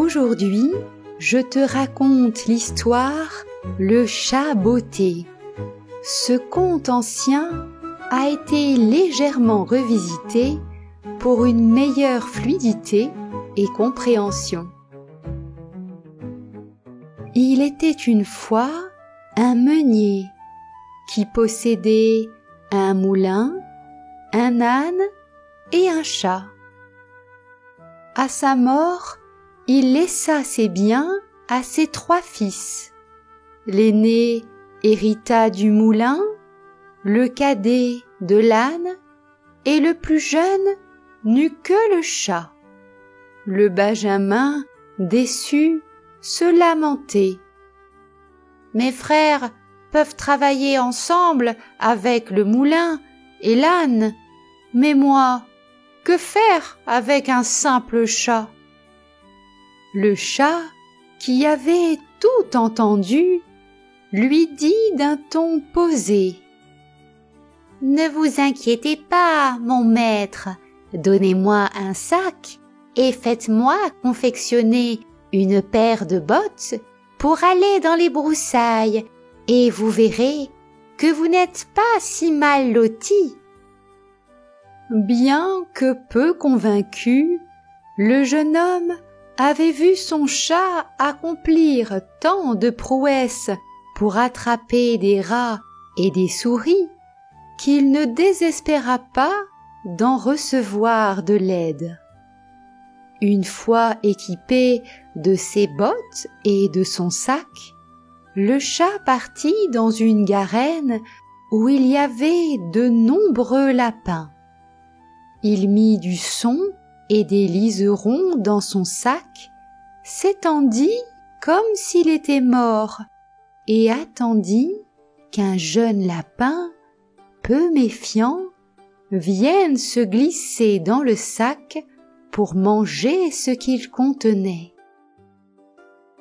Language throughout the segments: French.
Aujourd'hui, je te raconte l'histoire Le chat botté. Ce conte ancien a été légèrement revisité pour une meilleure fluidité et compréhension. Il était une fois un meunier qui possédait un moulin, un âne et un chat. À sa mort, il laissa ses biens à ses 3 fils. L'aîné hérita du moulin, le cadet de l'âne et le plus jeune n'eut que le chat. Le benjamin, déçu, se lamentait. « Mes frères peuvent travailler ensemble avec le moulin et l'âne, mais moi, que faire avec un simple chat ?» Le chat, qui avait tout entendu, lui dit d'un ton posé. « Ne vous inquiétez pas, mon maître, donnez-moi un sac et faites-moi confectionner une paire de bottes pour aller dans les broussailles, et vous verrez que vous n'êtes pas si mal loti. » Bien que peu convaincu, le jeune homme avait vu son chat accomplir tant de prouesses pour attraper des rats et des souris qu'il ne désespéra pas d'en recevoir de l'aide. Une fois équipé de ses bottes et de son sac, le chat partit dans une garenne où il y avait de nombreux lapins. Il mit du son et des liserons dans son sac, s'étendit comme s'il était mort et attendit qu'un jeune lapin, peu méfiant, vienne se glisser dans le sac pour manger ce qu'il contenait.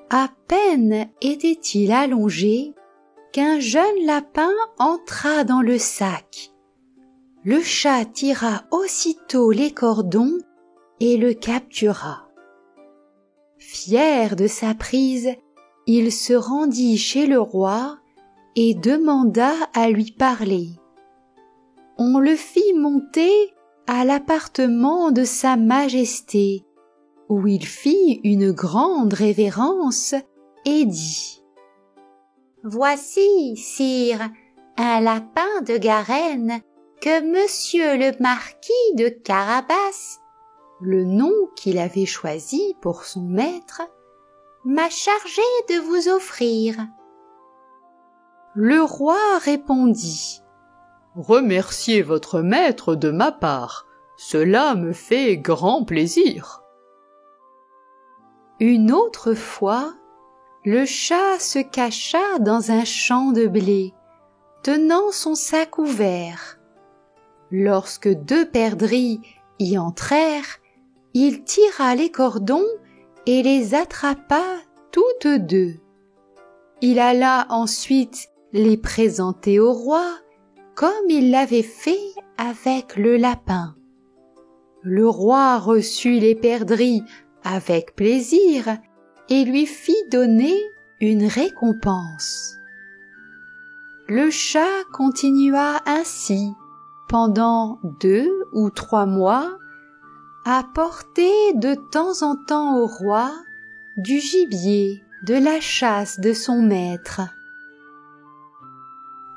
À peine était-il allongé qu'un jeune lapin entra dans le sac. Le chat tira aussitôt les cordons et le captura. Fier de sa prise, il se rendit chez le roi et demanda à lui parler. On le fit monter à l'appartement de sa majesté, où il fit une grande révérence et dit « Voici, sire, un lapin de Garenne que monsieur le marquis de Carabas, le nom qu'il avait choisi pour son maître, m'a chargé de vous offrir. » Le roi répondit « Remerciez votre maître de ma part, cela me fait grand plaisir. » Une autre fois, le chat se cacha dans un champ de blé, tenant son sac ouvert. Lorsque 2 perdrix y entrèrent, il tira les cordons et les attrapa toutes 2. Il alla ensuite les présenter au roi, comme il l'avait fait avec le lapin. Le roi reçut les perdrix avec plaisir et lui fit donner une récompense. Le chat continua ainsi pendant 2 ou 3 mois à porter de temps en temps au roi du gibier de la chasse de son maître.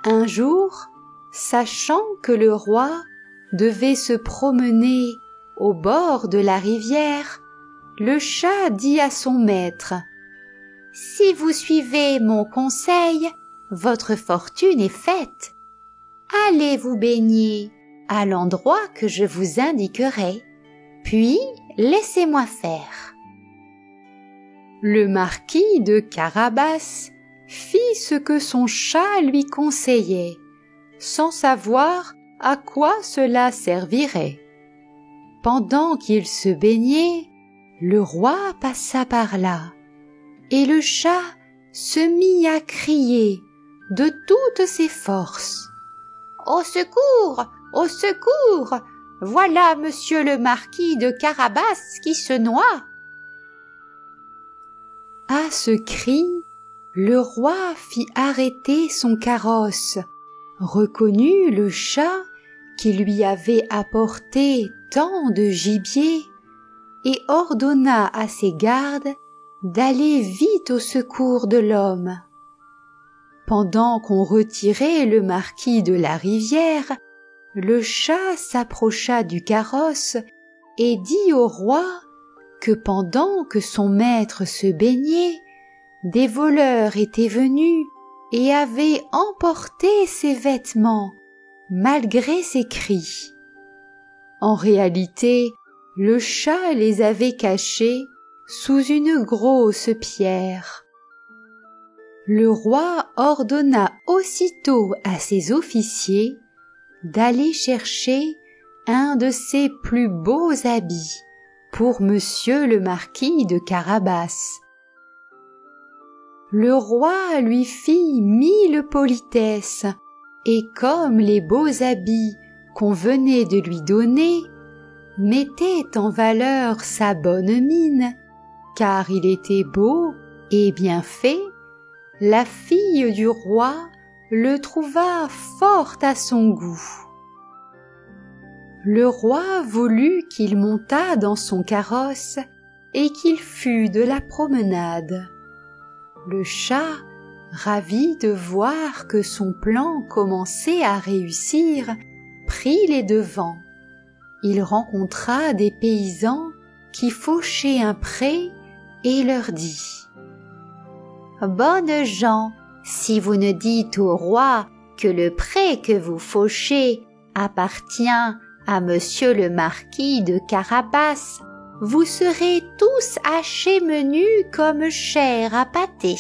Un jour, sachant que le roi devait se promener au bord de la rivière, le chat dit à son maître « Si vous suivez mon conseil, votre fortune est faite. Allez vous baigner à l'endroit que je vous indiquerai, puis laissez-moi faire. » Le marquis de Carabas fit ce que son chat lui conseillait, sans savoir à quoi cela servirait. Pendant qu'il se baignait, le roi passa par là, et le chat se mit à crier de toutes ses forces. « Au secours! Au secours! Voilà monsieur le marquis de Carabas qui se noie !» À ce cri, le roi fit arrêter son carrosse, reconnut le chat qui lui avait apporté tant de gibier et ordonna à ses gardes d'aller vite au secours de l'homme. Pendant qu'on retirait le marquis de la rivière, le chat s'approcha du carrosse et dit au roi que pendant que son maître se baignait, des voleurs étaient venus et avaient emporté ses vêtements, malgré ses cris. En réalité, le chat les avait cachés sous une grosse pierre. Le roi ordonna aussitôt à ses officiers d'aller chercher un de ses plus beaux habits pour monsieur le marquis de Carabas. Le roi lui fit 1000 politesses, et comme les beaux habits qu'on venait de lui donner mettaient en valeur sa bonne mine, car il était beau et bien fait, la fille du roi le trouva fort à son goût. Le roi voulut qu'il montât dans son carrosse et qu'il fût de la promenade. Le chat, ravi de voir que son plan commençait à réussir, prit les devants. Il rencontra des paysans qui fauchaient un pré et leur dit « Bonnes gens, si vous ne dites au roi que le pré que vous fauchez appartient à monsieur le marquis de Carabas, vous serez tous hachés menus comme chair à pâté. »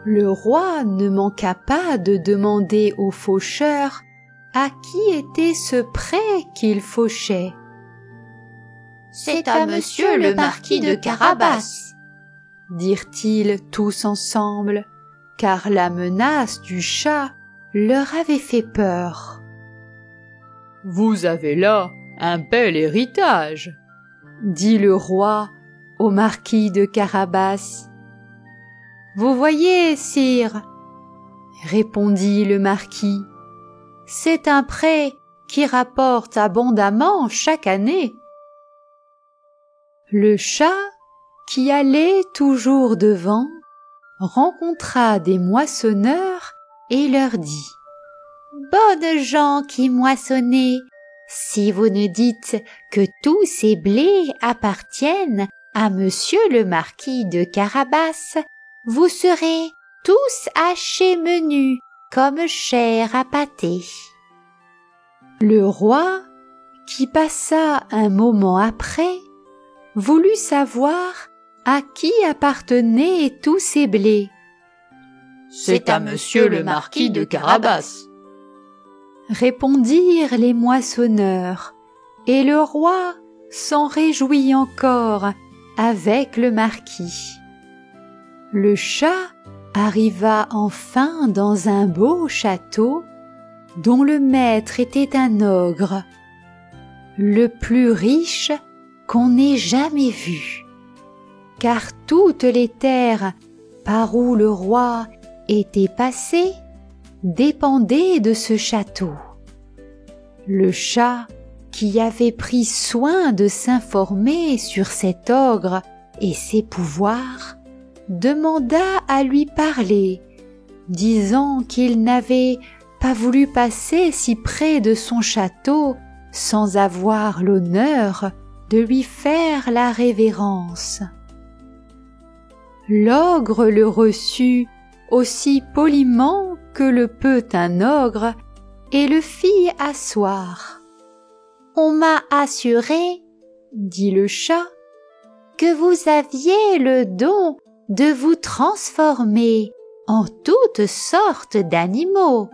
Le roi ne manqua pas de demander au faucheur à qui était ce pré qu'il fauchait. « C'est à monsieur le marquis de Carabas, » dirent-ils tous ensemble, car la menace du chat leur avait fait peur. « Vous avez là un bel héritage, » dit le roi au marquis de Carabas. « Vous voyez, sire, » répondit le marquis, « c'est un pré qui rapporte abondamment chaque année. » Le chat, qui allait toujours devant, rencontra des moissonneurs et leur dit « Bonnes gens qui moissonnez, si vous ne dites que tous ces blés appartiennent à monsieur le marquis de Carabas, vous serez tous hachés menus comme chair à pâté. » Le roi, qui passa un moment après, voulut savoir à qui appartenaient tous ces blés. « C'est à monsieur le marquis de Carabas, » répondirent les moissonneurs, et le roi s'en réjouit encore avec le marquis. Le chat arriva enfin dans un beau château dont le maître était un ogre, le plus riche qu'on ait jamais vu, car toutes les terres par où le roi était passé dépendaient de ce château. Le chat, qui avait pris soin de s'informer sur cet ogre et ses pouvoirs, demanda à lui parler, disant qu'il n'avait pas voulu passer si près de son château sans avoir l'honneur de lui faire la révérence. L'ogre le reçut aussi poliment que le peut un ogre et le fit asseoir. « On m'a assuré, dit le chat, que vous aviez le don de vous transformer en toutes sortes d'animaux,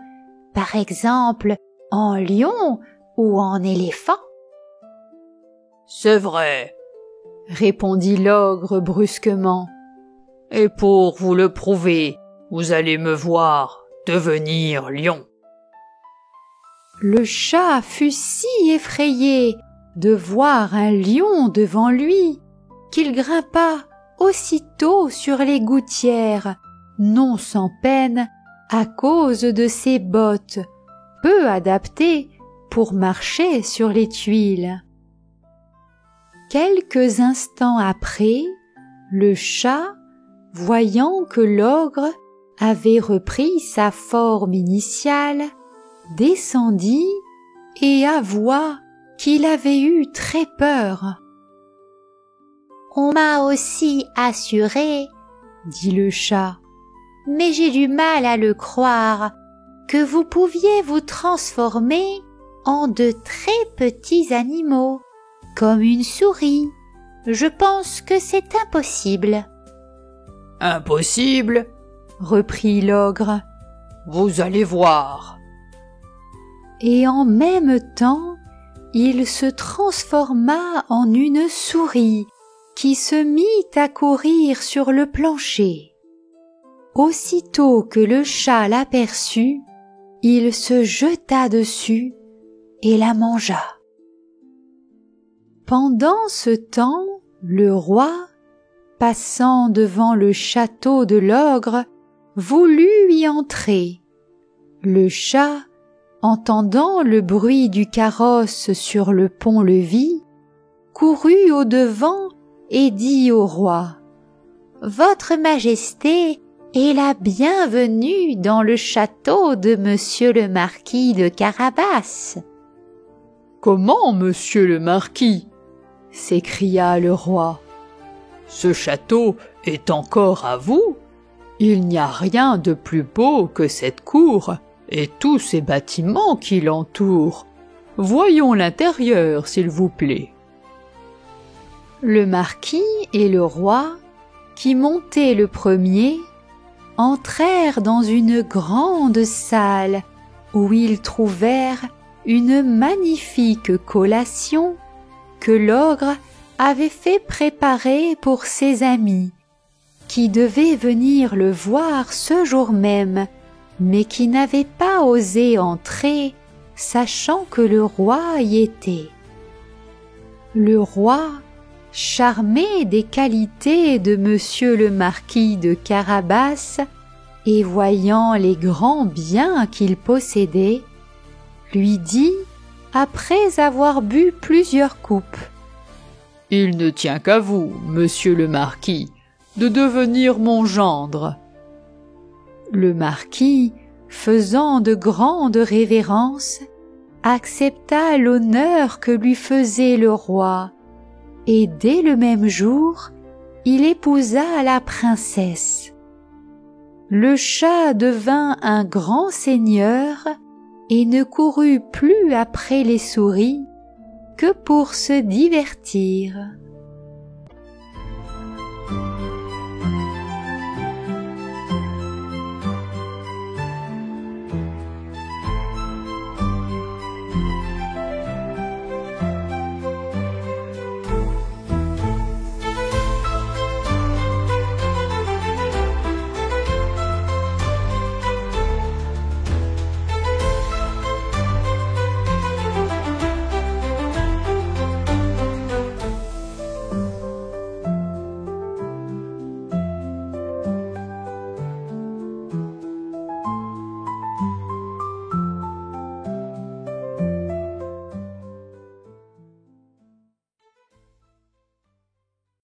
par exemple en lion ou en éléphant. »« C'est vrai, » répondit l'ogre brusquement. « Et pour vous le prouver, vous allez me voir devenir lion. » Le chat fut si effrayé de voir un lion devant lui qu'il grimpa aussitôt sur les gouttières, non sans peine, à cause de ses bottes, peu adaptées pour marcher sur les tuiles. Quelques instants après, le chat, voyant que l'ogre avait repris sa forme initiale, descendit et avoua qu'il avait eu très peur. « On m'a aussi assuré, dit le chat, mais j'ai du mal à le croire, que vous pouviez vous transformer en de très petits animaux, comme une souris. Je pense que c'est impossible. » « Impossible ?» reprit l'ogre. « Vous allez voir. » Et en même temps, il se transforma en une souris qui se mit à courir sur le plancher. Aussitôt que le chat l'aperçut, il se jeta dessus et la mangea. Pendant ce temps, le roi, passant devant le château de l'ogre, voulut y entrer. Le chat, entendant le bruit du carrosse sur le pont-levis, courut au-devant et dit au roi : « Votre Majesté est la bienvenue dans le château de Monsieur le Marquis de Carabas. »« Comment, monsieur le Marquis ?» s'écria le roi. « Ce château est encore à vous ? Il n'y a rien de plus beau que cette cour et tous ces bâtiments qui l'entourent. Voyons l'intérieur, s'il vous plaît. » Le marquis et le roi, qui montaient le premier, entrèrent dans une grande salle où ils trouvèrent une magnifique collation que l'ogre avait fait préparer pour ses amis, qui devaient venir le voir ce jour même, mais qui n'avaient pas osé entrer, sachant que le roi y était. Le roi, charmé des qualités de Monsieur le Marquis de Carabas et voyant les grands biens qu'il possédait, lui dit, après avoir bu plusieurs coupes : « Il ne tient qu'à vous, monsieur le Marquis, de devenir mon gendre. » Le marquis, faisant de grandes révérences, accepta l'honneur que lui faisait le roi, et dès le même jour, il épousa la princesse. Le chat devint un grand seigneur et ne courut plus après les souris que pour se divertir.